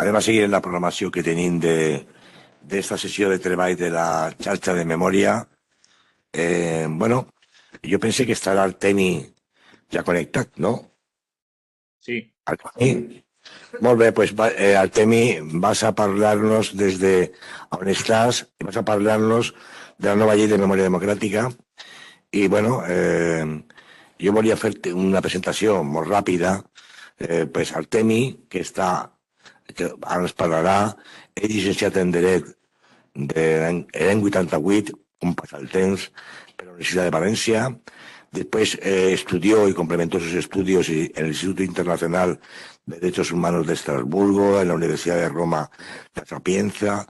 Anem a seguir en la programació que tenim d'esta sessió de treball de la xarxa de memòria. Bueno, jo pense que estarà el Teni ja connectat, no? Sí. Artemi. Molt bé, pues Artemi, vas a parlar-nos des de on estàs i vas a parlar-nos de la nova llei de memòria democràtica. I, bueno, jo volia fer-te una presentació molt ràpida. Pues Artemi, que ara ens parlarà, és llicenciat en Dret de l'any 88, com passa el temps, per la Universitat de Valencia. Después estudió y complementó sus estudios en el Instituto Internacional de Derechos Humanos de Estrasburgo, en la Universidad de Roma La Sapienza,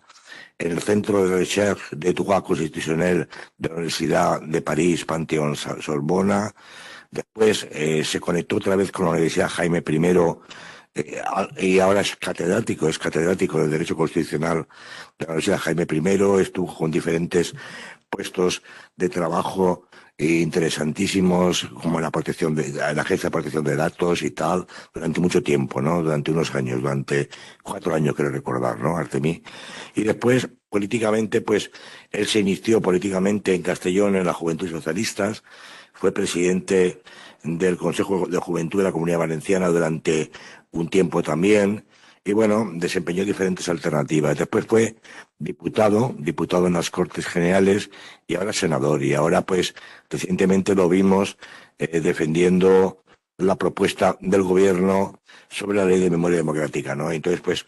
en el Centro de Recherche de Droit Constitutionnel de la Universidad de París, Panteón Sorbona. Después se conectó otra vez con la Universidad Jaime I y ahora es catedrático de Derecho Constitucional de la Universidad Jaime I. Estuvo con diferentes puestos de trabajo interesantísimos, como la Agencia de Protección de Datos y tal, durante mucho tiempo, ¿no? Durante unos años, durante 4 años, quiero recordar, ¿no? Artemí. Y después, políticamente, pues, él se inició políticamente en Castellón, en la Juventud Socialistas, fue presidente del Consejo de Juventud de la Comunidad Valenciana durante un tiempo también, y bueno, desempeñó diferentes alternativas. Después fue diputado en las Cortes Generales y ahora senador. Y ahora, pues, recientemente lo vimos defendiendo la propuesta del gobierno sobre la ley de memoria democrática, ¿no? Entonces, pues,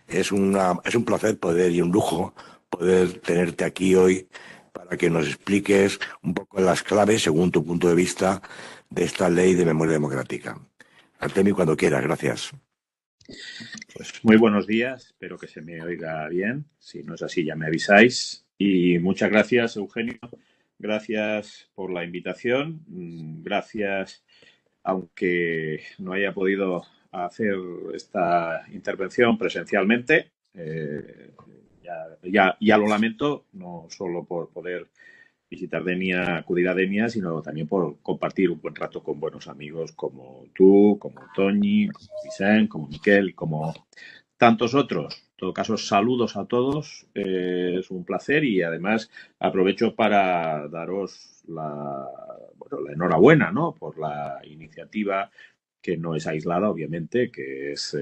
es un placer y un lujo poder tenerte aquí hoy para que nos expliques un poco las claves, según tu punto de vista, de esta ley de memoria democrática. Artemio, cuando quieras, gracias. Pues muy buenos días, espero que se me oiga bien. Si no es así, ya me avisáis. Y muchas gracias, Eugenio. Gracias por la invitación. Gracias, aunque no haya podido hacer esta intervención presencialmente. Ya lo lamento, no solo por poder visitar Denia, acudir a Denia, sino también por compartir un buen rato con buenos amigos como tú, como Toñi, como Vicent, como Miquel y como tantos otros. En todo caso, saludos a todos, es un placer y además aprovecho para daros la enhorabuena, ¿no?, por la iniciativa que no es aislada, obviamente, que es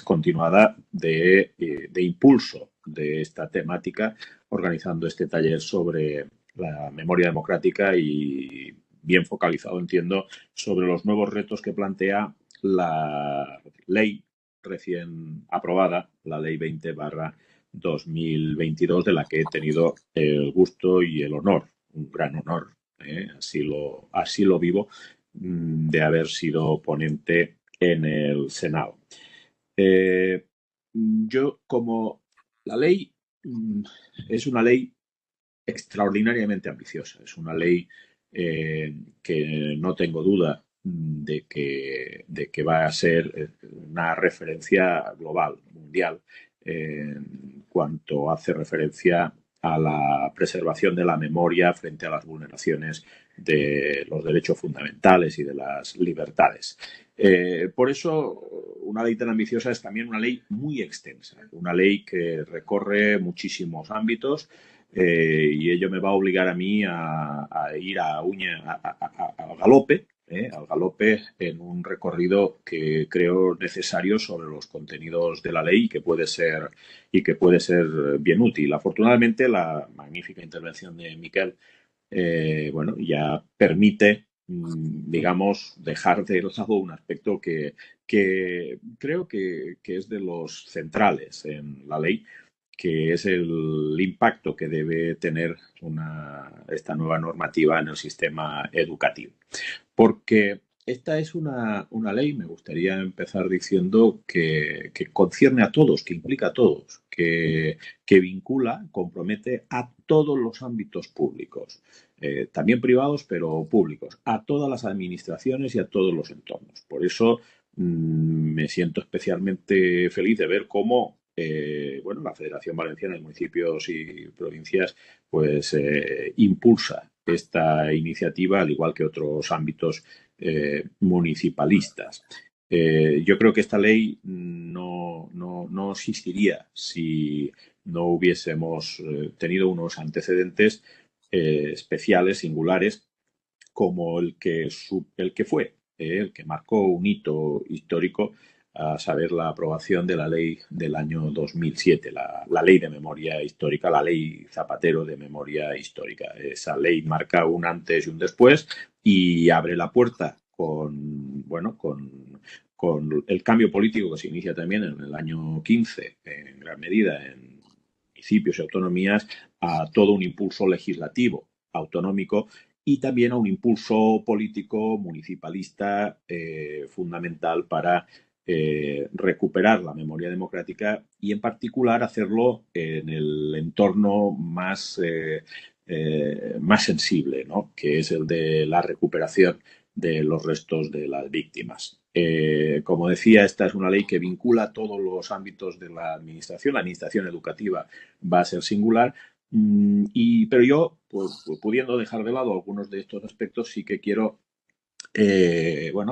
continuada de impulso de esta temática, organizando este taller sobre la memoria democrática y bien focalizado, entiendo, sobre los nuevos retos que plantea la ley recién aprobada, la ley 20/2022, de la que he tenido el gusto y el honor, un gran honor, así lo vivo, de haber sido ponente en el Senado. Como la ley es una ley extraordinariamente ambiciosa, es una ley que no tengo duda de que va a ser una referencia global, mundial, en cuanto hace referencia a la preservación de la memoria frente a las vulneraciones de los derechos fundamentales y de las libertades. Por eso, una ley tan ambiciosa es también una ley muy extensa, una ley que recorre muchísimos ámbitos, y ello me va a obligar a mí a ir al galope, en un recorrido que creo necesario sobre los contenidos de la ley y que puede ser bien útil. Afortunadamente, la magnífica intervención de Miquel ya permite, digamos, dejar de lado un aspecto que creo que es de los centrales en la ley, que es el impacto que debe tener esta nueva normativa en el sistema educativo. Porque esta es una ley, me gustaría empezar diciendo, que concierne a todos, que implica a todos, que vincula, compromete a todos los ámbitos públicos, también privados, pero públicos, a todas las administraciones y a todos los entornos. Por eso me siento especialmente feliz de ver cómo la Federación Valenciana de Municipios y Provincias pues impulsa esta iniciativa, al igual que otros ámbitos municipalistas. Yo creo que esta ley no no existiría si no hubiésemos tenido unos antecedentes especiales, singulares, como el que fue, el que marcó un hito histórico, a saber, la aprobación de la ley del año 2007, la ley de memoria histórica, la ley Zapatero de memoria histórica. Esa ley marca un antes y un después y abre la puerta con el cambio político que se inicia también en el año 15, en gran medida en municipios y autonomías, a todo un impulso legislativo autonómico y también a un impulso político municipalista fundamental para recuperar la memoria democrática y, en particular, hacerlo en el entorno más sensible, ¿no?, que es el de la recuperación de los restos de las víctimas. Como decía, esta es una ley que vincula todos los ámbitos de la administración. La administración educativa va a ser singular, pero yo, pues, pudiendo dejar de lado algunos de estos aspectos, sí que quiero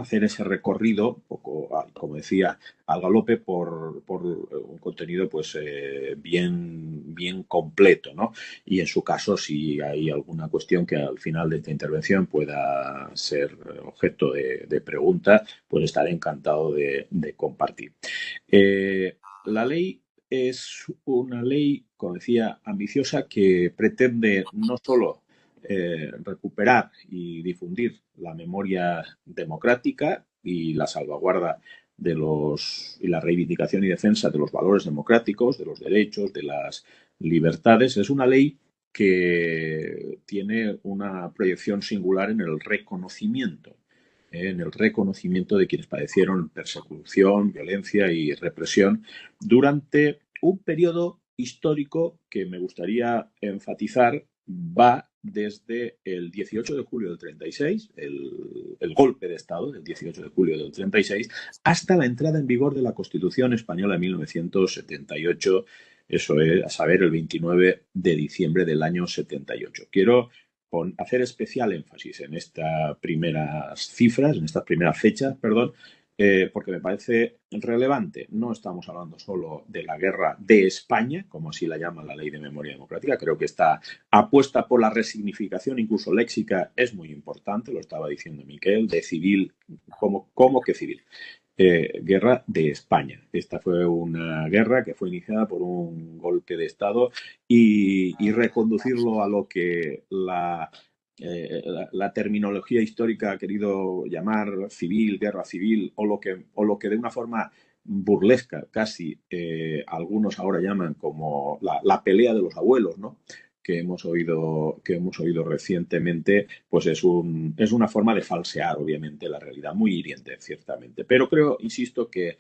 hacer ese recorrido, un poco, como decía, al galope por un contenido pues bien completo, ¿no? Y en su caso, si hay alguna cuestión que al final de esta intervención pueda ser objeto de pregunta, pues estaré encantado de compartir. La ley es una ley, como decía, ambiciosa, que pretende no solo recuperar y difundir la memoria democrática y la salvaguarda y la reivindicación y defensa de los valores democráticos, de los derechos, de las libertades. Es una ley que tiene una proyección singular en el reconocimiento de quienes padecieron persecución, violencia y represión durante un periodo histórico que me gustaría enfatizar va desde el 18 de julio del 36, el golpe de Estado del 18 de julio del 36, hasta la entrada en vigor de la Constitución Española en 1978, eso es, a saber, el 29 de diciembre del año 78. Quiero hacer especial énfasis en estas primeras cifras, en estas primeras fechas, perdón, porque me parece relevante. No estamos hablando solo de la guerra de España, como así la llama la Ley de Memoria Democrática. Creo que esta apuesta por la resignificación, incluso léxica, es muy importante, lo estaba diciendo Miquel, de civil, ¿cómo que civil? Guerra de España. Esta fue una guerra que fue iniciada por un golpe de Estado y reconducirlo a lo que la terminología histórica ha querido llamar civil, guerra civil, o lo que de una forma burlesca casi algunos ahora llaman como la pelea de los abuelos, ¿no?, que hemos oído recientemente, pues es una forma de falsear, obviamente, la realidad, muy hiriente, ciertamente. Pero creo, insisto, que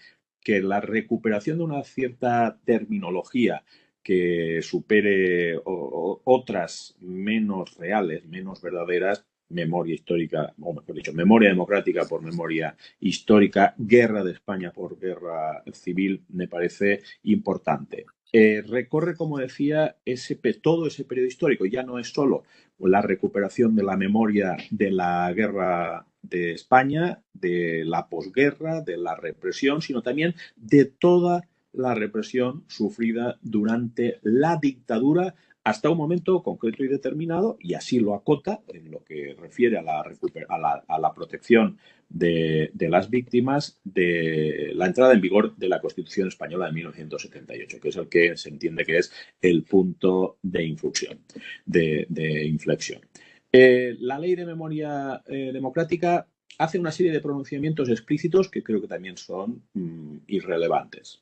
la recuperación de una cierta terminología que supere otras menos reales, menos verdaderas, memoria histórica, o mejor dicho, memoria democrática por memoria histórica, guerra de España por guerra civil, me parece importante. Recorre, como decía, todo ese periodo histórico. Ya no es solo la recuperación de la memoria de la guerra de España, de la posguerra, de la represión, sino también de toda la represión sufrida durante la dictadura hasta un momento concreto y determinado, y así lo acota en lo que refiere a la protección de las víctimas, de la entrada en vigor de la Constitución Española de 1978, que es el que se entiende que es el punto de inflexión. La Ley de Memoria Democrática hace una serie de pronunciamientos explícitos que creo que también son irrelevantes.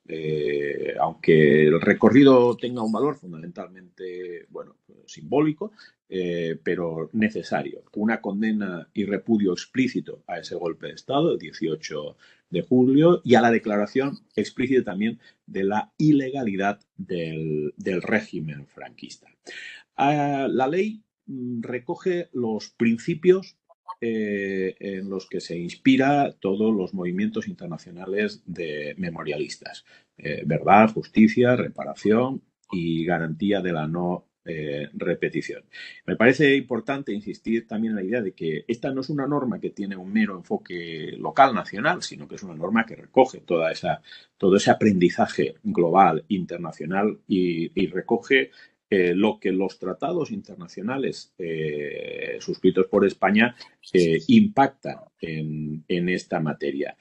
Aunque el recorrido tenga un valor fundamentalmente, simbólico, pero necesario. Una condena y repudio explícito a ese golpe de Estado del 18 de julio y a la declaración explícita también de la ilegalidad del régimen franquista. La ley recoge los principios en los que se inspira todos los movimientos internacionales de memorialistas. Verdad, justicia, reparación y garantía de la no repetición. Me parece importante insistir también en la idea de que esta no es una norma que tiene un mero enfoque local, nacional, sino que es una norma que recoge todo ese aprendizaje global, internacional y recoge lo que los tratados internacionales suscritos por España impactan en esta materia.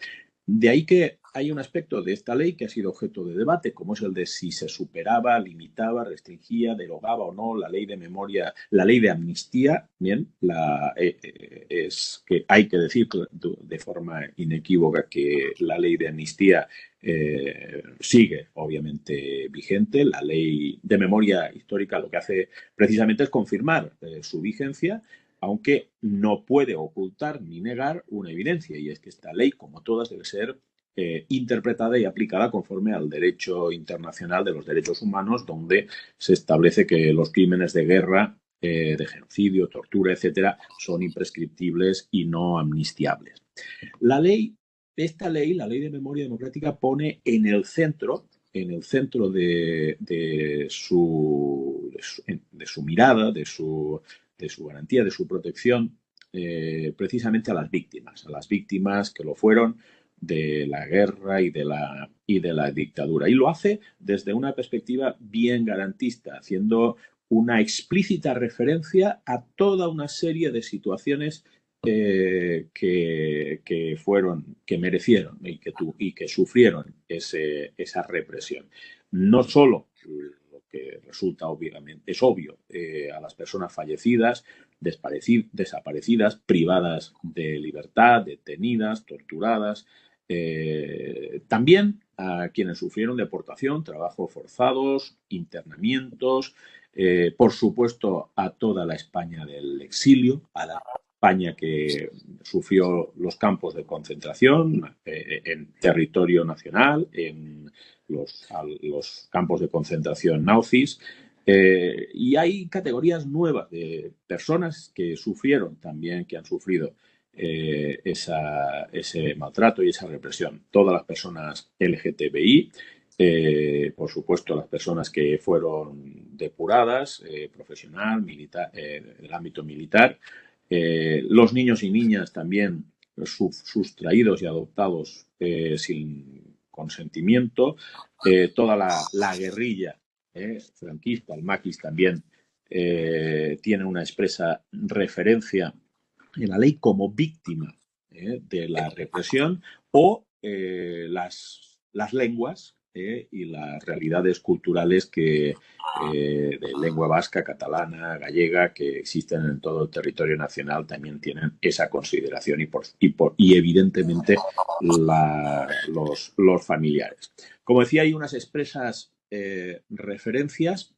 De ahí que hay un aspecto de esta ley que ha sido objeto de debate, como es el de si se superaba, limitaba, restringía, derogaba o no la ley de memoria, la ley de amnistía. Bien, es que hay que decir de forma inequívoca que la ley de amnistía sigue, obviamente, vigente. La ley de memoria histórica lo que hace precisamente es confirmar su vigencia, aunque no puede ocultar ni negar una evidencia, y es que esta ley, como todas, debe ser interpretada y aplicada conforme al derecho internacional de los derechos humanos, donde se establece que los crímenes de guerra, de genocidio, tortura, etcétera, son imprescriptibles y no amnistiables. Esta ley, la Ley de Memoria Democrática, pone en el centro de su mirada, de su garantía, de su protección, precisamente a las víctimas que lo fueron de la guerra y de la dictadura. Y lo hace desde una perspectiva bien garantista, haciendo una explícita referencia a toda una serie de situaciones que merecieron y que sufrieron esa represión. No solo lo que resulta obviamente es obvio a las personas fallecidas, desaparecidas, privadas de libertad, detenidas, torturadas, también a quienes sufrieron deportación, trabajos forzados, internamientos, por supuesto a toda la España del exilio, a la España que sufrió los campos de concentración en territorio nacional, en los campos de concentración nazis. Y hay categorías nuevas de personas que sufrieron también, que han sufrido ese maltrato y esa represión. Todas las personas LGTBI, por supuesto las personas que fueron depuradas, profesional, militar, del ámbito militar, los niños y niñas también sustraídos y adoptados sin consentimiento, toda la guerrilla franquista, el maquis también tiene una expresa referencia en la ley como víctima de la represión, o las lenguas y las realidades culturales de lengua vasca, catalana, gallega, que existen en todo el territorio nacional, también tienen esa consideración y evidentemente los familiares. Como decía, hay unas expresas referencias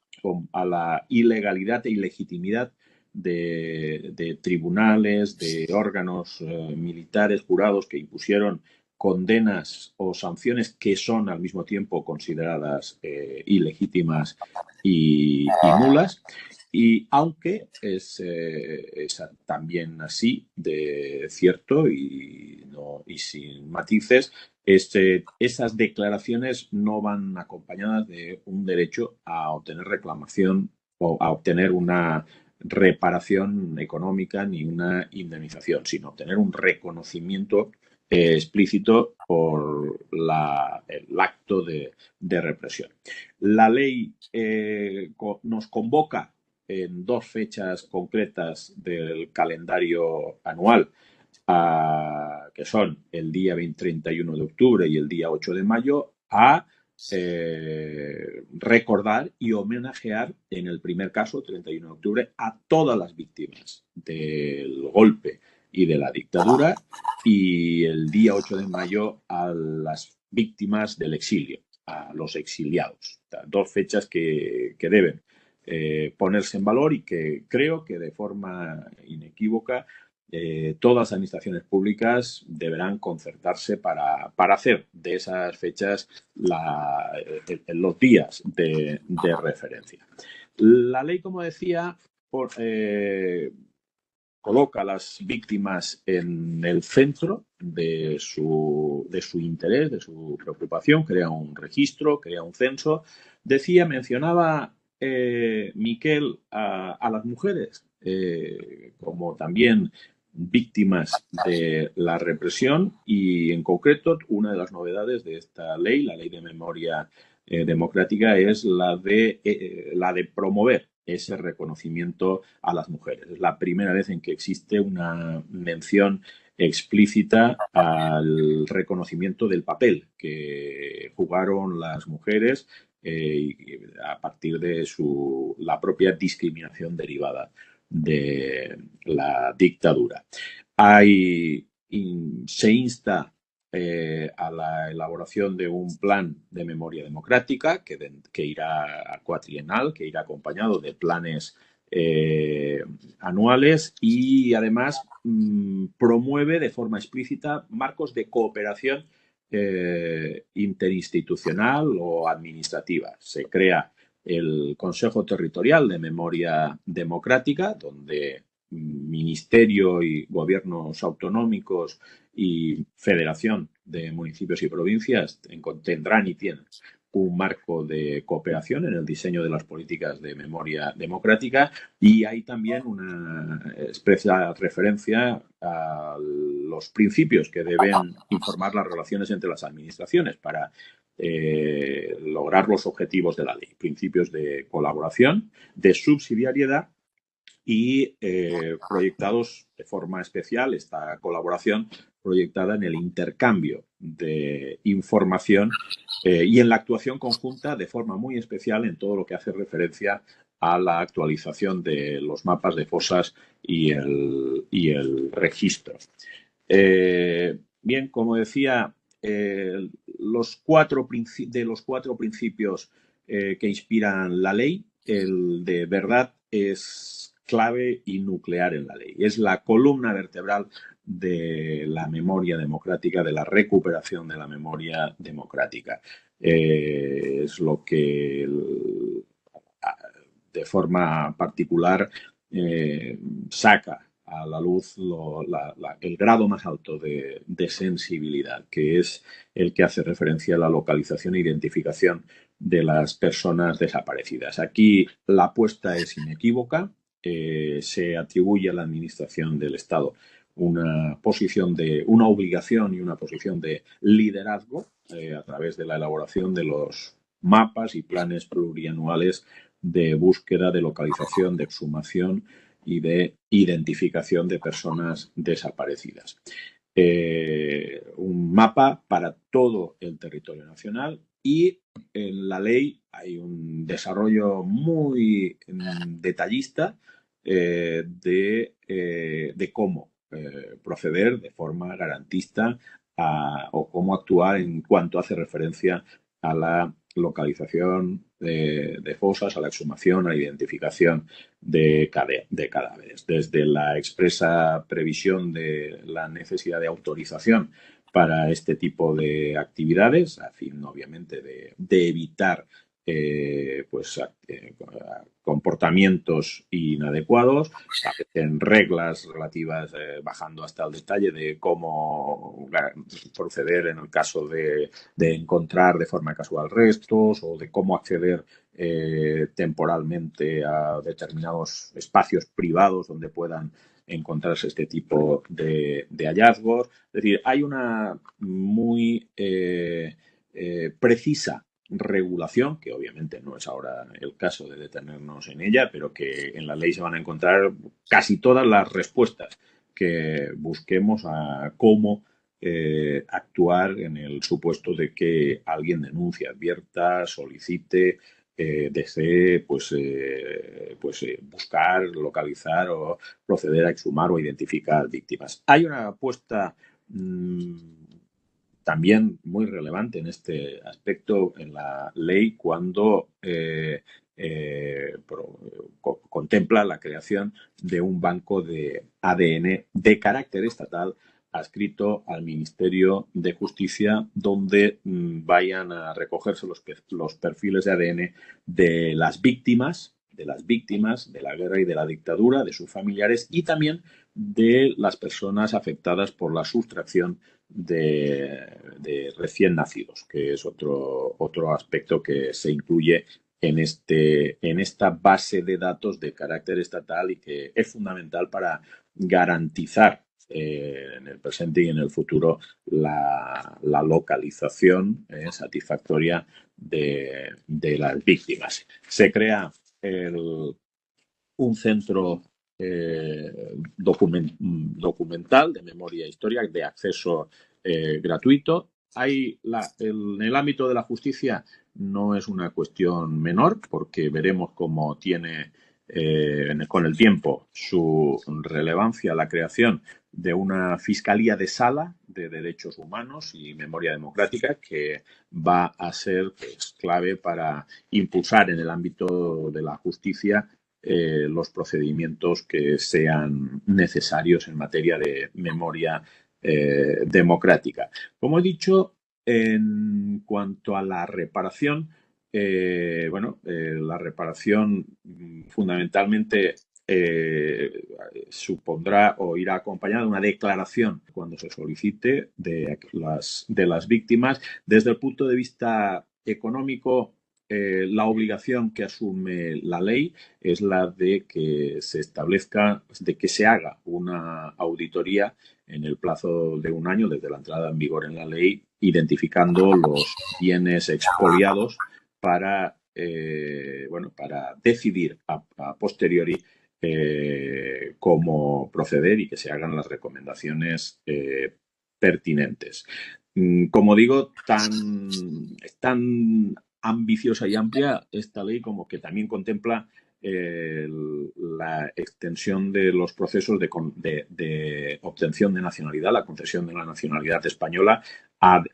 a la ilegalidad e ilegitimidad de tribunales, de órganos militares, jurados que impusieron condenas o sanciones que son al mismo tiempo consideradas ilegítimas y nulas. Y aunque es también así de cierto y sin matices, esas declaraciones no van acompañadas de un derecho a obtener reclamación o a obtener una reparación económica ni una indemnización, sino obtener un reconocimiento explícito por el acto de represión. La ley nos convoca en dos fechas concretas del calendario anual, que son el día 31 de octubre y el día 8 de mayo, a recordar y homenajear, en el primer caso, 31 de octubre, a todas las víctimas del golpe y de la dictadura, y el día 8 de mayo a las víctimas del exilio, a los exiliados. Dos fechas que deben ponerse en valor y que creo que de forma inequívoca todas las administraciones públicas deberán concertarse para hacer de esas fechas los días de referencia. La ley, como decía, coloca a las víctimas en el centro de su interés, de su preocupación, crea un registro, crea un censo. Mencionaba Miquel, a las mujeres como también víctimas de la represión y, en concreto, una de las novedades de esta ley, la Ley de Memoria Democrática, es la de promover ese reconocimiento a las mujeres. Es la primera vez en que existe una mención explícita al reconocimiento del papel que jugaron las mujeres a partir de la propia discriminación derivada de la dictadura. Se insta a la elaboración de un plan de memoria democrática que irá a cuatrienal, que irá acompañado de planes anuales y además promueve de forma explícita marcos de cooperación interinstitucional o administrativa. Se crea el Consejo Territorial de Memoria Democrática, donde Ministerio y gobiernos autonómicos y Federación de Municipios y Provincias tendrán y tienen un marco de cooperación en el diseño de las políticas de memoria democrática, y hay también una especial referencia a los principios que deben informar las relaciones entre las administraciones para lograr los objetivos de la ley. Principios de colaboración, de subsidiariedad y proyectados de forma especial, esta colaboración proyectada en el intercambio de información y en la actuación conjunta de forma muy especial en todo lo que hace referencia a la actualización de los mapas de fosas y el registro. Bien, como decía, los cuatro principios que inspiran la ley, el de verdad es clave y nuclear en la ley. Es la columna vertebral de la memoria democrática, de la recuperación de la memoria democrática. Es lo que de forma particular saca a la luz el grado más alto de sensibilidad, que es el que hace referencia a la localización e identificación de las personas desaparecidas. Aquí la apuesta es inequívoca. Se atribuye a la Administración del Estado una obligación y una posición de liderazgo a través de la elaboración de los mapas y planes plurianuales de búsqueda, de localización, de exhumación y de identificación de personas desaparecidas. Un mapa para todo el territorio nacional, y en la ley hay un desarrollo muy detallista de cómo proceder de forma garantista o cómo actuar en cuanto hace referencia a la localización de fosas, a la exhumación, a la identificación de cadáveres. Desde la expresa previsión de la necesidad de autorización para este tipo de actividades, a fin, obviamente, de evitar comportamientos inadecuados, establecen reglas relativas, bajando hasta el detalle de cómo proceder en el caso de encontrar de forma casual restos, o de cómo acceder temporalmente a determinados espacios privados donde puedan encontrarse este tipo de hallazgos. Es decir, hay una muy precisa regulación, que obviamente no es ahora el caso de detenernos en ella, pero que en la ley se van a encontrar casi todas las respuestas que busquemos a cómo actuar en el supuesto de que alguien denuncie, advierta, solicite, desee buscar, localizar o proceder a exhumar o identificar víctimas. Hay una apuesta también muy relevante en este aspecto en la ley cuando contempla la creación de un banco de ADN de carácter estatal adscrito al Ministerio de Justicia, donde vayan a recogerse los perfiles de ADN de las víctimas de la guerra y de la dictadura, de sus familiares y también de las personas afectadas por la sustracción de recién nacidos, que es otro aspecto que se incluye en esta base de datos de carácter estatal y que es fundamental para garantizar en el presente y en el futuro la localización satisfactoria de las víctimas. Se crea un centro documental de memoria histórica de acceso gratuito. En el ámbito de la justicia no es una cuestión menor, porque veremos cómo tiene con el tiempo su relevancia la creación de una Fiscalía de Sala de Derechos Humanos y Memoria Democrática, que va a ser clave para impulsar en el ámbito de la justicia los procedimientos que sean necesarios en materia de memoria democrática. Como he dicho, en cuanto a la reparación, la reparación fundamentalmente supondrá o irá acompañada de una declaración cuando se solicite de las víctimas. Desde el punto de vista económico, la obligación que asume la ley es la de que se establezca, de que se haga una auditoría en el plazo de un año desde la entrada en vigor en la ley, identificando los bienes expoliados para decidir a posteriori cómo proceder y que se hagan las recomendaciones pertinentes. Como digo, es tan ambiciosa y amplia esta ley como que también contempla la extensión de los procesos de obtención de nacionalidad, la concesión de la nacionalidad española,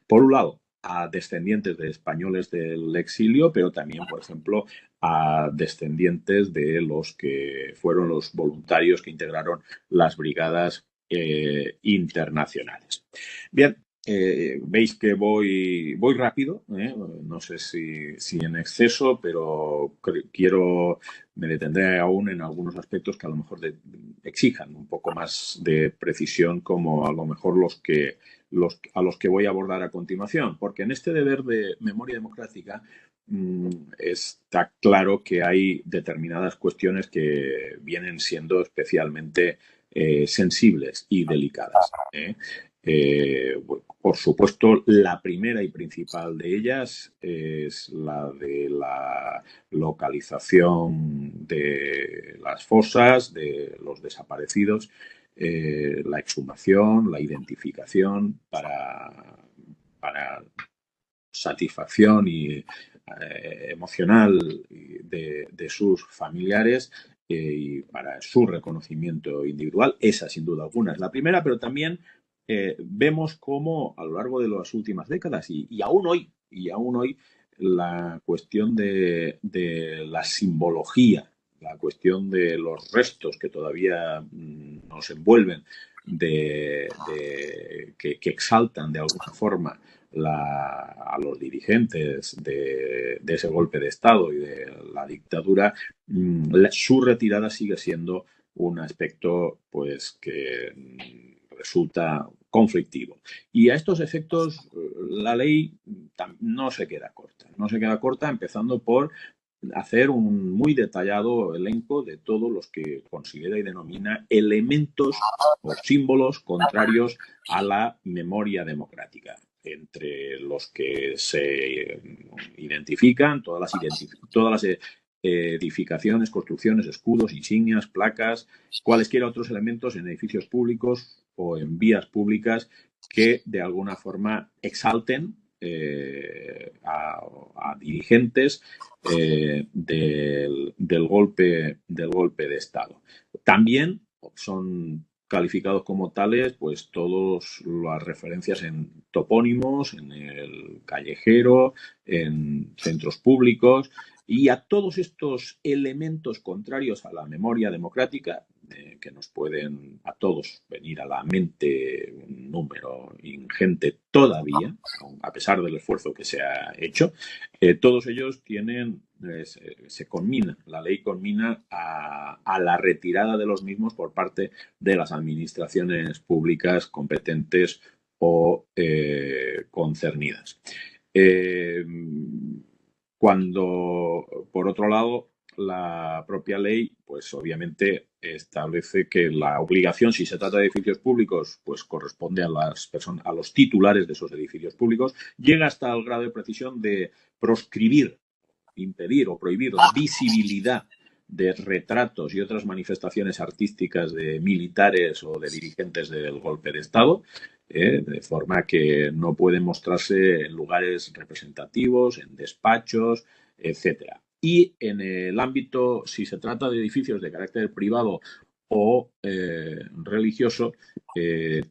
por un lado, a descendientes de españoles del exilio, pero también, por ejemplo, a descendientes de los que fueron los voluntarios que integraron las brigadas internacionales. Bien, veis que voy rápido, no sé si en exceso, pero me detendré aún en algunos aspectos que a lo mejor exijan un poco más de precisión, como a lo mejor a los que voy a abordar a continuación, porque en este deber de memoria democrática está claro que hay determinadas cuestiones que vienen siendo especialmente sensibles y delicadas. Por supuesto, la primera y principal de ellas es la de la localización de las fosas, de los desaparecidos, la exhumación, la identificación para satisfacción emocional de sus familiares y para su reconocimiento individual. Esa, sin duda alguna, es la primera, pero también vemos cómo a lo largo de las últimas décadas y aún hoy, la cuestión de la simbología, la cuestión de los restos que todavía nos envuelven, que exaltan de alguna forma a los dirigentes de ese golpe de Estado y de la dictadura, su retirada sigue siendo un aspecto pues que resulta conflictivo. Y a estos efectos la ley no se queda corta, empezando por hacer un muy detallado elenco de todos los que considera y denomina elementos o símbolos contrarios a la memoria democrática, entre los que se identifican todas las edificaciones, construcciones, escudos, insignias, placas, cualesquiera otros elementos en edificios públicos o en vías públicas que de alguna forma exalten a dirigentes del golpe de Estado. También son calificados como tales pues todas las referencias en topónimos, en el callejero, en centros públicos, y a todos estos elementos contrarios a la memoria democrática, que nos pueden a todos venir a la mente un número ingente todavía, a pesar del esfuerzo que se ha hecho, todos ellos tienen, la ley conmina a la retirada de los mismos por parte de las administraciones públicas competentes o concernidas. Cuando, por otro lado, la propia ley, pues obviamente establece que la obligación, si se trata de edificios públicos, pues corresponde a las personas, a los titulares de esos edificios públicos, llega hasta el grado de precisión de proscribir, impedir o prohibir la visibilidad de retratos y otras manifestaciones artísticas de militares o de dirigentes del golpe de Estado, de forma que no pueden mostrarse en lugares representativos, en despachos, etcétera. Y en el ámbito, si se trata de edificios de carácter privado o religioso,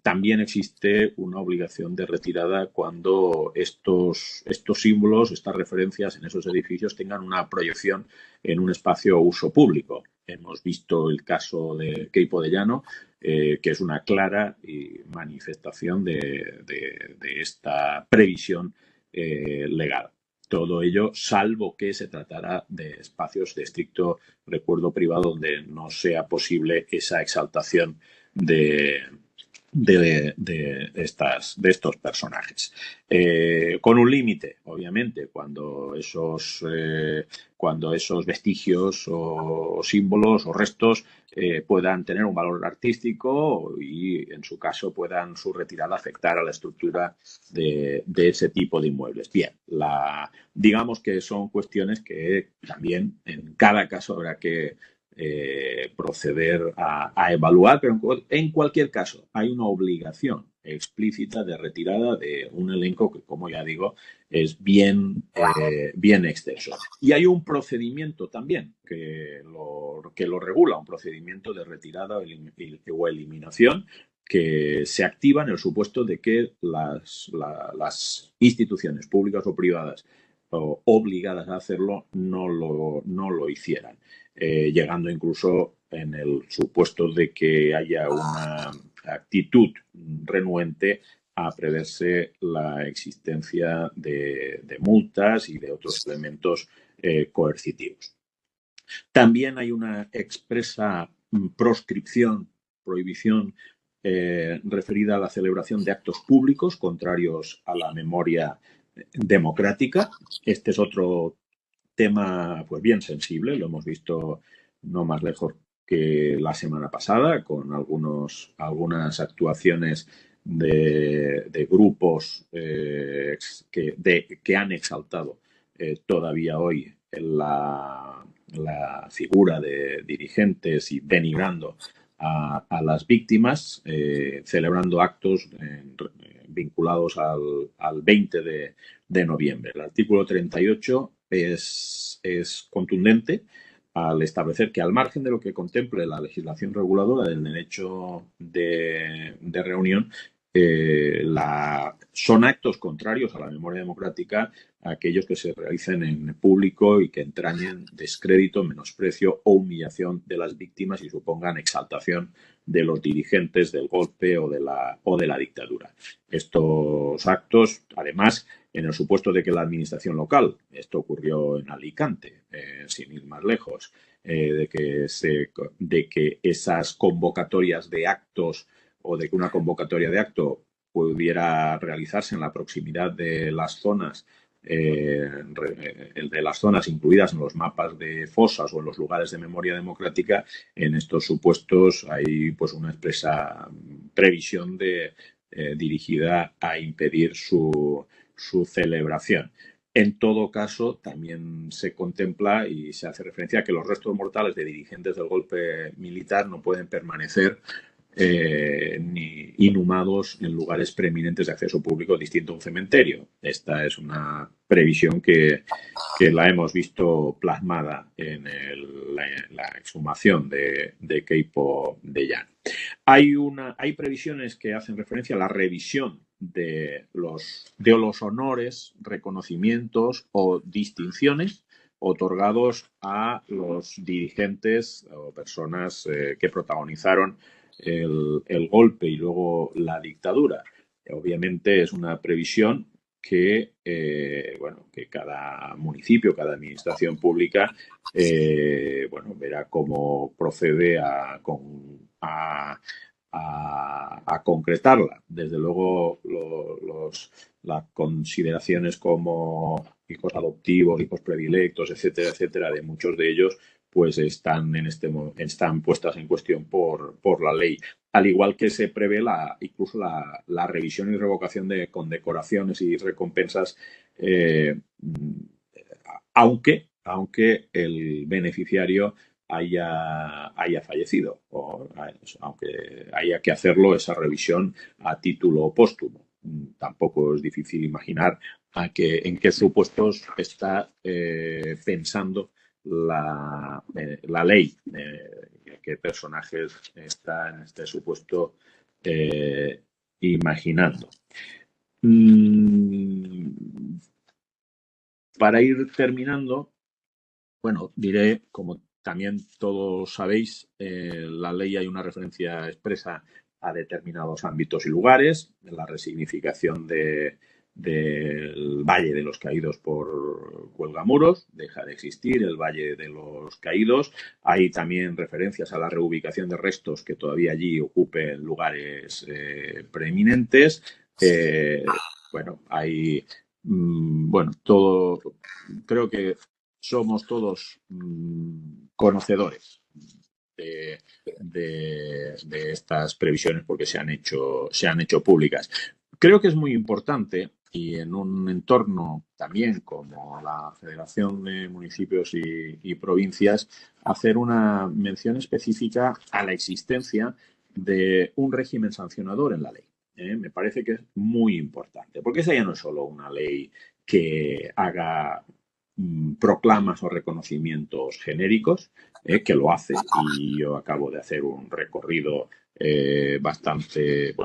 también existe una obligación de retirada cuando estos símbolos, estas referencias en esos edificios tengan una proyección en un espacio o uso público. Hemos visto el caso de Queipo de Llano, que es una clara manifestación de esta previsión legal. Todo ello, salvo que se tratara de espacios de estricto recuerdo privado donde no sea posible esa exaltación de estos personajes. Con un límite, obviamente, cuando esos vestigios o símbolos o restos puedan tener un valor artístico y, en su caso, puedan su retirada afectar a la estructura de ese tipo de inmuebles. Bien, digamos que son cuestiones que también en cada caso habrá que proceder a evaluar, pero en cualquier caso hay una obligación explícita de retirada de un elenco que, como ya digo, es bien extenso. Y hay un procedimiento también que lo regula, un procedimiento de retirada o eliminación que se activa en el supuesto de que las instituciones públicas o privadas obligadas a hacerlo no lo hicieran. Llegando incluso en el supuesto de que haya una actitud renuente a preverse la existencia de multas y de otros elementos coercitivos. También hay una expresa proscripción, prohibición referida a la celebración de actos públicos contrarios a la memoria democrática. Este es otro tema pues bien sensible, lo hemos visto no más lejos que la semana pasada con algunas actuaciones de grupos que han exaltado todavía hoy la figura de dirigentes y denigrando a las víctimas, celebrando actos vinculados al 20 de noviembre. El artículo 38 es contundente al establecer que, al margen de lo que contemple la legislación reguladora del derecho de reunión, son actos contrarios a la memoria democrática aquellos que se realicen en público y que entrañen descrédito, menosprecio o humillación de las víctimas y supongan exaltación de los dirigentes del golpe o de la dictadura. Estos actos, además, en el supuesto de que la administración local, esto ocurrió en Alicante, sin ir más lejos, de que esas convocatorias de actos o de que una convocatoria de acto pudiera realizarse en la proximidad de las zonas incluidas en los mapas de fosas o en los lugares de memoria democrática. En estos supuestos hay pues una expresa previsión dirigida a impedir su celebración. En todo caso, también se contempla y se hace referencia a que los restos mortales de dirigentes del golpe militar no pueden permanecer ni inhumados en lugares preeminentes de acceso público distinto a un cementerio. Esta es una previsión que la hemos visto plasmada en la exhumación de Queipo de Llano. Hay previsiones que hacen referencia a la revisión de los honores, reconocimientos o distinciones otorgados a los dirigentes o personas que protagonizaron el golpe y luego la dictadura. Obviamente es una previsión que cada municipio, cada administración pública, verá cómo procede a a concretarla. Desde luego, las consideraciones como hijos adoptivos, hijos predilectos, etcétera, etcétera, de muchos de ellos, pues están puestas en cuestión por la ley. Al igual que se prevé incluso la revisión y revocación de condecoraciones y recompensas, aunque el beneficiario haya fallecido, o aunque haya que hacerlo esa revisión a título póstumo. Tampoco es difícil imaginar en qué supuestos está pensando la ley, qué personajes está en este supuesto imaginando. Para ir terminando, bueno, diré, como también todos sabéis, la ley hay una referencia expresa a determinados ámbitos y lugares, la resignificación del Valle de los Caídos por Cuelgamuros, deja de existir el Valle de los Caídos. Hay también referencias a la reubicación de restos que todavía allí ocupen lugares preeminentes. Todo, creo que somos todos conocedores de estas previsiones porque se han hecho públicas. Creo que es muy importante, y en un entorno también como la Federación de Municipios y Provincias, hacer una mención específica a la existencia de un régimen sancionador en la ley. Me parece que es muy importante, porque esa ya no es solo una ley que haga proclamas o reconocimientos genéricos, que lo hace, y yo acabo de hacer un recorrido bastante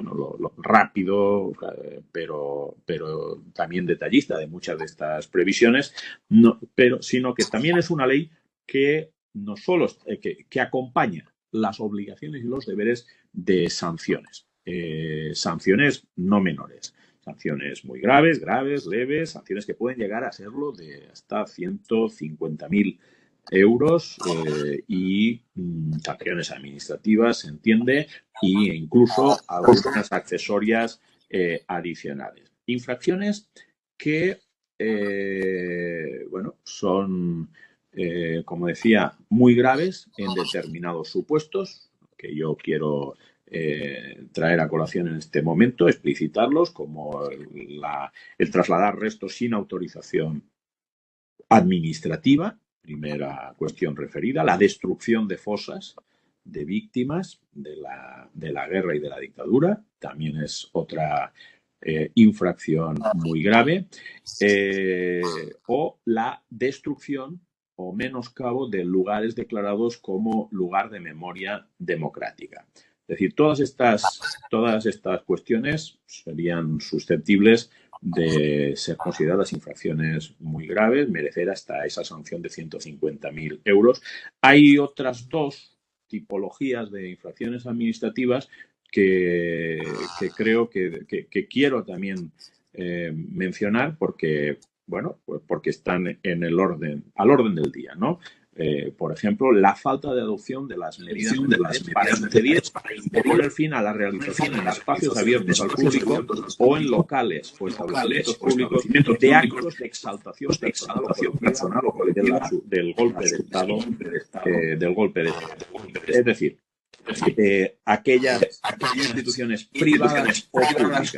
rápido, pero también detallista de muchas de estas previsiones, sino que también es una ley que no solo que acompaña las obligaciones y los deberes de sanciones. Sanciones no menores. Sanciones muy graves, leves, sanciones que pueden llegar a serlo de hasta 150.000 euros y sanciones administrativas, se entiende, e incluso algunas accesorias adicionales. Infracciones que, son, como decía, muy graves en determinados supuestos, que yo quiero traer a colación en este momento, explicitarlos, como el trasladar restos sin autorización administrativa, primera cuestión referida, la destrucción de fosas de víctimas de la guerra y de la dictadura, también es otra infracción muy grave, o la destrucción o menoscabo de lugares declarados como lugar de memoria democrática. Es decir, todas estas cuestiones serían susceptibles de ser consideradas infracciones muy graves, merecer hasta esa sanción de 150.000 euros. Hay otras dos tipologías de infracciones administrativas que creo que quiero también mencionar porque están al orden del día, ¿no? Por ejemplo, la falta de adopción de las medidas para impedir o poner fin a la realización en espacios abiertos al público o en locales o establecimientos públicos de actos de exaltación personal o colectiva del golpe de Estado, Es decir, aquellas instituciones privadas o públicas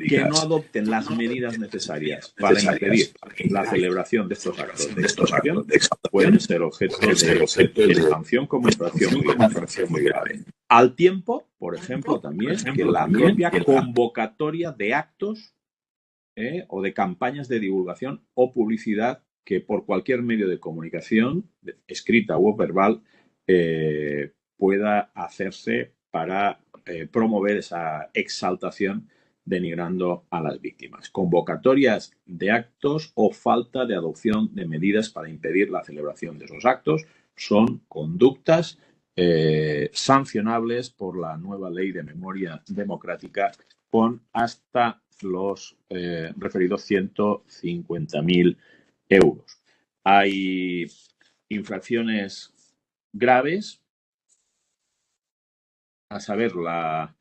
que no adopten las medidas necesarias para impedir la celebración de estos actos de exaltación pueden ser objeto de sanción como infracción muy grave. Al tiempo, por ejemplo, también que la propia convocatoria de actos o de campañas de divulgación o publicidad que por cualquier medio de comunicación, escrita o verbal, pueda hacerse para promover esa exaltación denigrando a las víctimas. Convocatorias de actos o falta de adopción de medidas para impedir la celebración de esos actos son conductas sancionables por la nueva Ley de Memoria Democrática con hasta los referidos 150.000 euros. Hay infracciones graves a saber, la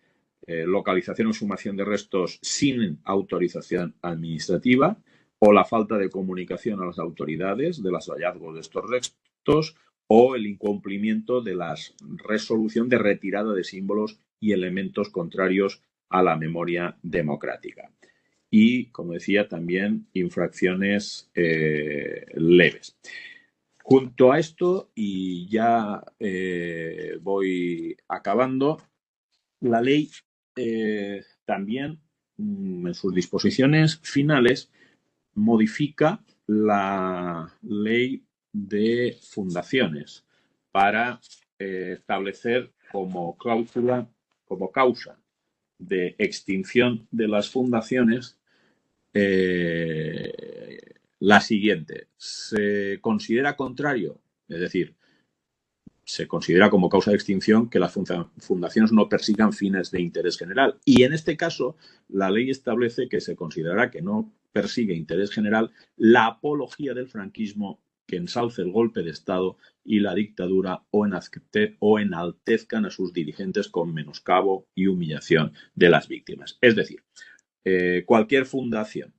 localización o exhumación de restos sin autorización administrativa, o la falta de comunicación a las autoridades de los hallazgos de estos restos, o el incumplimiento de la resolución de retirada de símbolos y elementos contrarios a la memoria democrática. Y, como decía, también infracciones leves. Junto a esto, y ya voy acabando, la ley también, en sus disposiciones finales, modifica la ley de fundaciones para establecer como cláusula, como causa de extinción de las fundaciones la siguiente. Se considera contrario, es decir, se considera como causa de extinción que las fundaciones no persigan fines de interés general. Y en este caso, la ley establece que se considerará que no persigue interés general la apología del franquismo que ensalce el golpe de Estado y la dictadura o enaltezcan a sus dirigentes con menoscabo y humillación de las víctimas. Es decir, cualquier fundación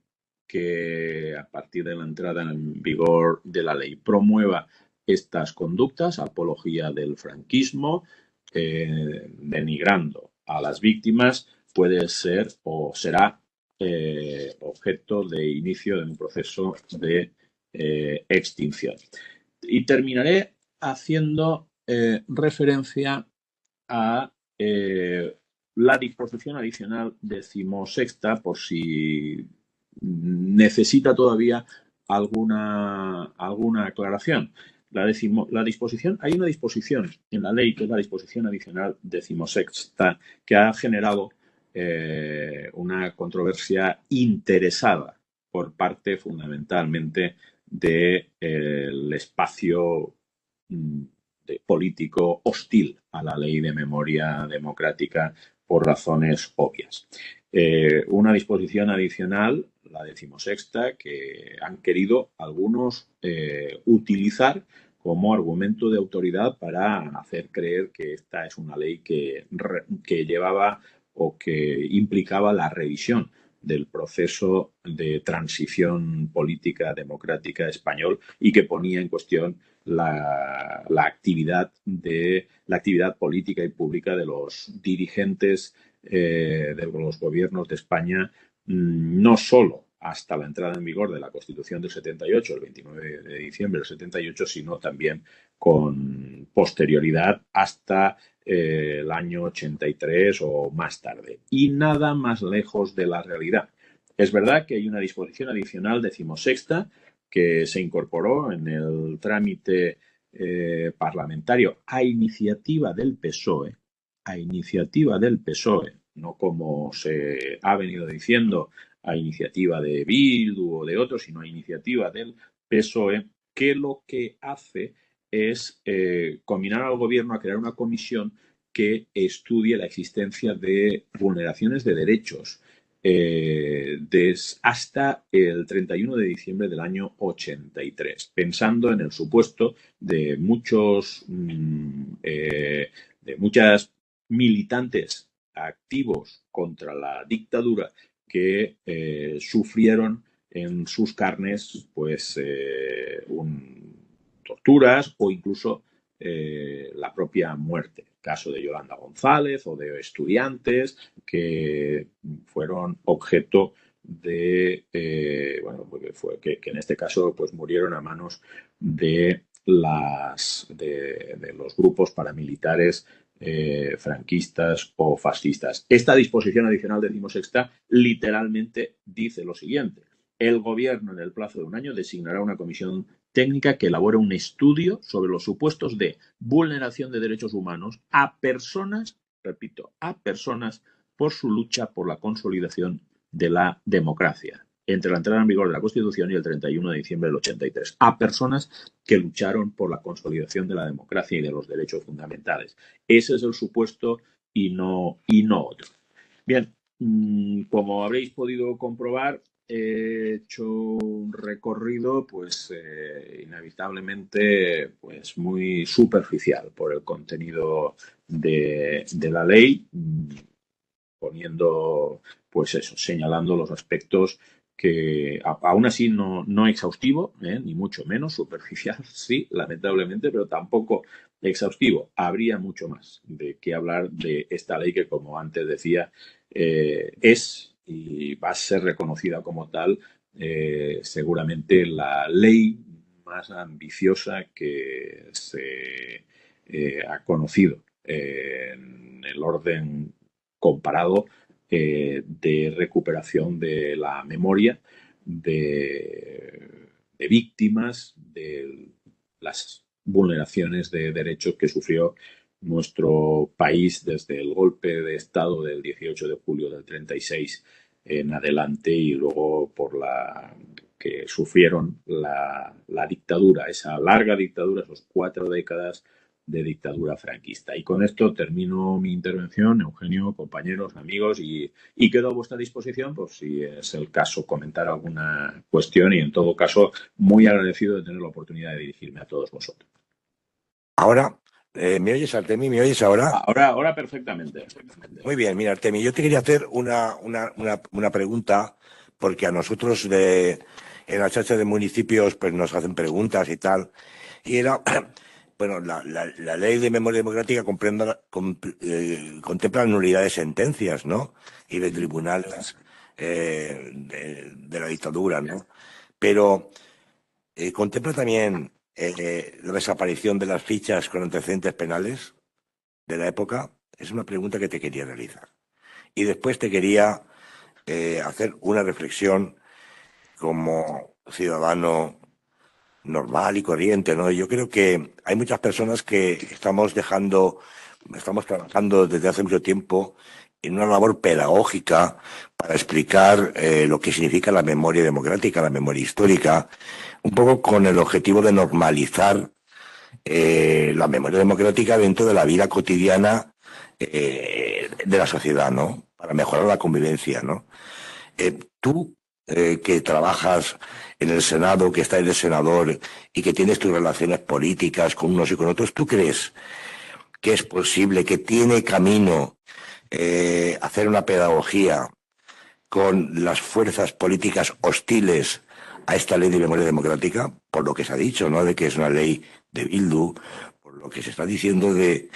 que a partir de la entrada en vigor de la ley promueva estas conductas, apología del franquismo, denigrando a las víctimas, puede ser o será objeto de inicio de un proceso de extinción. Y terminaré haciendo referencia a la disposición adicional 16ª, por si necesita todavía alguna aclaración. Hay una disposición en la ley, que es la disposición adicional 16ª, que ha generado una controversia interesada por parte fundamentalmente del espacio político hostil a la ley de memoria democrática por razones obvias. Una disposición adicional, la 16ª, que han querido algunos utilizar como argumento de autoridad para hacer creer que esta es una ley que llevaba o que implicaba la revisión del proceso de transición política democrática español y que ponía en cuestión la actividad política y pública de los dirigentes de los gobiernos de España, no solo hasta la entrada en vigor de la Constitución del 78, el 29 de diciembre del 78, sino también con posterioridad hasta el año 83 o más tarde. Y nada más lejos de la realidad. Es verdad que hay una disposición adicional 16ª que se incorporó en el trámite parlamentario a iniciativa del PSOE, no como se ha venido diciendo a iniciativa de Bildu o de otros, sino a iniciativa del PSOE, que lo que hace es combinar al gobierno a crear una comisión que estudie la existencia de vulneraciones de derechos hasta el 31 de diciembre del año 83, pensando en el supuesto de muchas militantes activos contra la dictadura que sufrieron en sus carnes pues torturas o incluso la propia muerte. Caso de Yolanda González o de estudiantes que fueron objeto de que en este caso pues murieron a manos de los grupos paramilitares franquistas o fascistas. Esta disposición adicional 16ª literalmente dice lo siguiente: el gobierno, en el plazo de un año, designará una comisión técnica que elabore un estudio sobre los supuestos de vulneración de derechos humanos a personas, repito, a personas por su lucha por la consolidación de la democracia entre la entrada en vigor de la Constitución y el 31 de diciembre del 83, a personas que lucharon por la consolidación de la democracia y de los derechos fundamentales. Ese es el supuesto y no otro. Bien, como habréis podido comprobar, he hecho un recorrido, pues inevitablemente, pues muy superficial por el contenido de la ley, poniendo, pues eso, señalando los aspectos que aún así no exhaustivo, ni mucho menos, superficial, sí, lamentablemente, pero tampoco exhaustivo. Habría mucho más de qué hablar de esta ley que, como antes decía, es y va a ser reconocida como tal, seguramente la ley más ambiciosa que se ha conocido en el orden comparado de recuperación de la memoria de víctimas de las vulneraciones de derechos que sufrió nuestro país desde el golpe de Estado del 18 de julio del 36 en adelante y luego por la que sufrieron la dictadura, esa larga dictadura, esos 4 décadas de dictadura franquista. Y con esto termino mi intervención, Eugenio, compañeros, amigos, y quedo a vuestra disposición por si es el caso comentar alguna cuestión y en todo caso muy agradecido de tener la oportunidad de dirigirme a todos vosotros. Ahora, ¿me oyes, Artemi? ¿Me oyes ahora? Ahora perfectamente. Muy bien, mira, Artemi, yo te quería hacer una pregunta, porque a nosotros en la charcha de municipios pues nos hacen preguntas y tal, y era, bueno, la ley de memoria democrática contempla nulidad de sentencias, ¿no? Y de tribunales de la dictadura, ¿no? Pero contempla también la desaparición de las fichas con antecedentes penales de la época. Es una pregunta que te quería realizar. Y después te quería hacer una reflexión como ciudadano normal y corriente, ¿no? Yo creo que hay muchas personas que estamos trabajando desde hace mucho tiempo en una labor pedagógica para explicar lo que significa la memoria democrática, la memoria histórica, un poco con el objetivo de normalizar la memoria democrática dentro de la vida cotidiana de la sociedad, ¿no? Para mejorar la convivencia, ¿no? Tú, que trabajas en el Senado, que estás de senador y que tienes tus relaciones políticas con unos y con otros, ¿tú crees que es posible, que tiene camino hacer una pedagogía con las fuerzas políticas hostiles a esta ley de memoria democrática? Por lo que se ha dicho, ¿no? De que es una ley de Bildu, por lo que se está diciendo de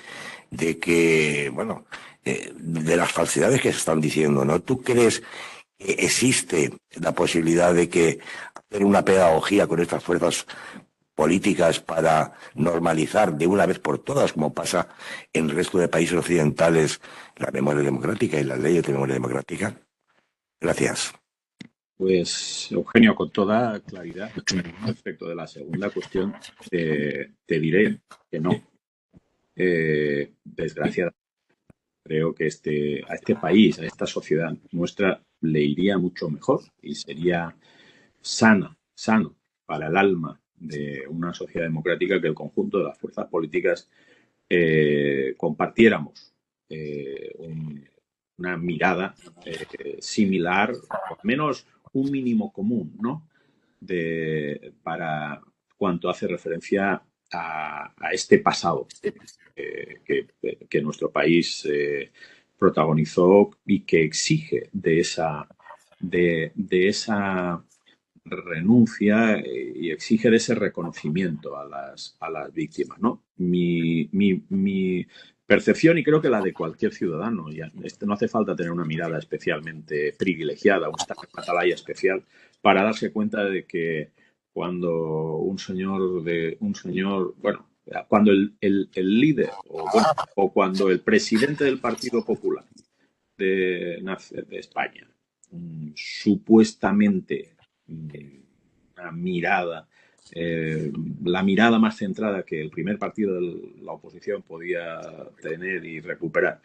que, bueno, de las falsedades que se están diciendo, ¿no? ¿Tú crees que existe la posibilidad de que hacer una pedagogía con estas fuerzas políticas para normalizar de una vez por todas, como pasa en el resto de países occidentales, la memoria democrática y las leyes de memoria democrática? Gracias. Pues, Eugenio, con toda claridad, respecto de la segunda cuestión, te diré que no. Desgraciadamente, creo que a este país, a esta sociedad nuestra, le iría mucho mejor y sería sano para el alma de una sociedad democrática que el conjunto de las fuerzas políticas compartiéramos una mirada similar, o al menos un mínimo común, ¿no? Para cuanto hace referencia a este pasado que nuestro país protagonizó y que exige de esa renuncia y exige de ese reconocimiento a las víctimas, ¿no? Mi percepción, y creo que la de cualquier ciudadano, ya, no hace falta tener una mirada especialmente privilegiada, una atalaya especial, para darse cuenta de que cuando bueno, cuando el líder o cuando el presidente del Partido Popular de España supuestamente una mirada, la mirada más centrada que el primer partido de la oposición podía tener y recuperar,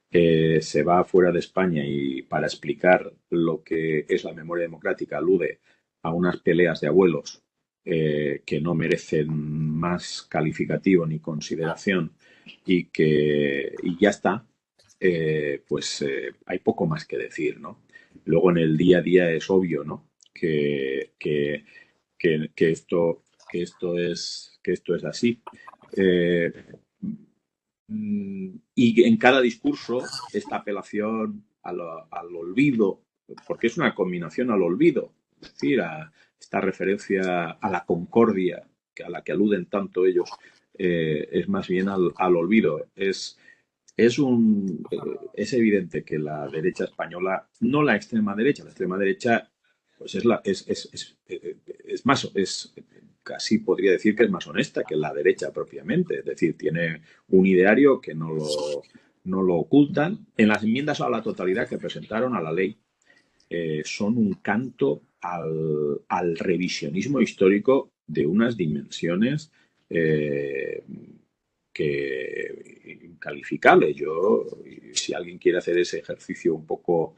se va fuera de España y para explicar lo que es la memoria democrática alude a unas peleas de abuelos que no merecen más calificativo ni consideración y ya está, pues hay poco más que decir, ¿no? Luego en el día a día es obvio, ¿no? esto es así. Y en cada discurso esta apelación al olvido, porque es una combinación al olvido, es decir, a esta referencia a la concordia a la que aluden tanto ellos, es más bien al olvido. Es evidente que la derecha española, no la extrema derecha, pues es casi podría decir que es más honesta que la derecha propiamente. Es decir, tiene un ideario que no lo ocultan. En las enmiendas a la totalidad que presentaron a la ley, son un canto al revisionismo histórico de unas dimensiones que incalificables. Si alguien quiere hacer ese ejercicio un poco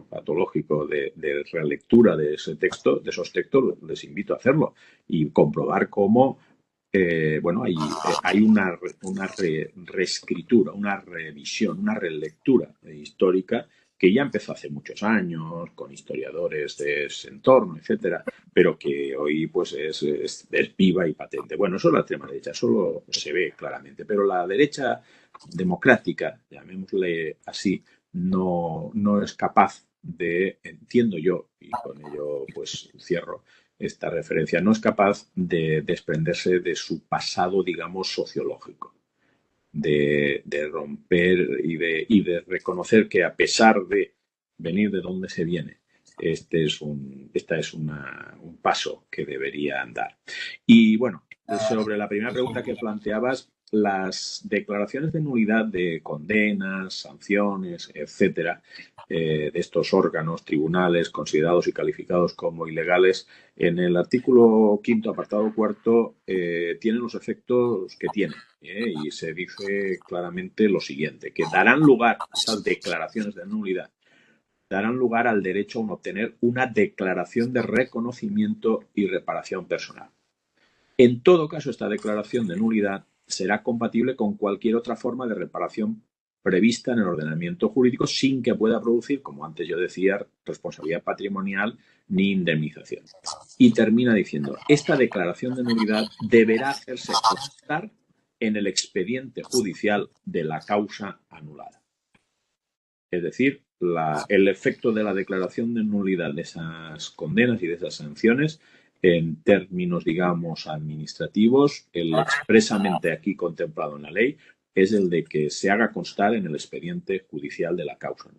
patológico de relectura de ese texto, de esos textos, les invito a hacerlo y comprobar cómo hay una reescritura, una revisión, una relectura histórica que ya empezó hace muchos años con historiadores de ese entorno, etcétera, pero que hoy pues es viva y patente. Bueno, eso es la extrema derecha, eso se ve claramente, pero la derecha democrática, llamémosle así, no es capaz de, entiendo yo, y con ello pues cierro esta referencia, no es capaz de desprenderse de su pasado, digamos, sociológico, de romper y de reconocer que a pesar de venir de donde se viene, este es un paso que debería andar. Y bueno, sobre la primera pregunta que planteabas, las declaraciones de nulidad de condenas, sanciones, etcétera, de estos órganos, tribunales considerados y calificados como ilegales, en el artículo 5º, apartado 4, tienen los efectos que tienen. Y se dice claramente lo siguiente, que darán lugar, esas declaraciones de nulidad, darán lugar al derecho a obtener una declaración de reconocimiento y reparación personal. En todo caso, esta declaración de nulidad será compatible con cualquier otra forma de reparación prevista en el ordenamiento jurídico sin que pueda producir, como antes yo decía, responsabilidad patrimonial ni indemnización. Y termina diciendo, esta declaración de nulidad deberá hacerse constar en el expediente judicial de la causa anulada. Es decir, el efecto de la declaración de nulidad de esas condenas y de esas sanciones en términos, digamos, administrativos, el expresamente aquí contemplado en la ley, es el de que se haga constar en el expediente judicial de la causa.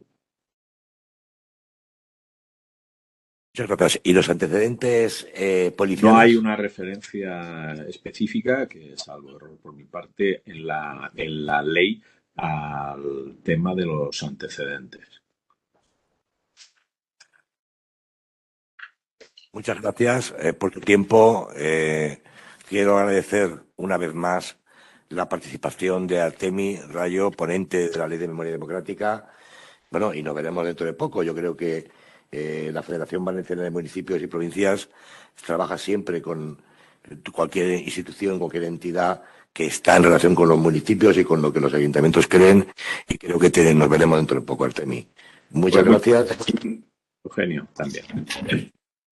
Muchas gracias. ¿Y los antecedentes policiales? No hay una referencia específica, que salvo error por mi parte, en la ley al tema de los antecedentes. Muchas gracias por tu tiempo. Quiero agradecer una vez más la participación de Artemi Rayo, ponente de la Ley de Memoria Democrática. Bueno, y nos veremos dentro de poco. Yo creo que la Federación Valenciana de Municipios y Provincias trabaja siempre con cualquier institución, cualquier entidad que está en relación con los municipios y con lo que los ayuntamientos creen. Y creo que nos veremos dentro de poco, Artemi. Muchas gracias. Eugenio, también.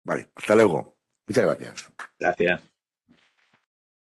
Vale, hasta luego. Muchas gracias. Gracias.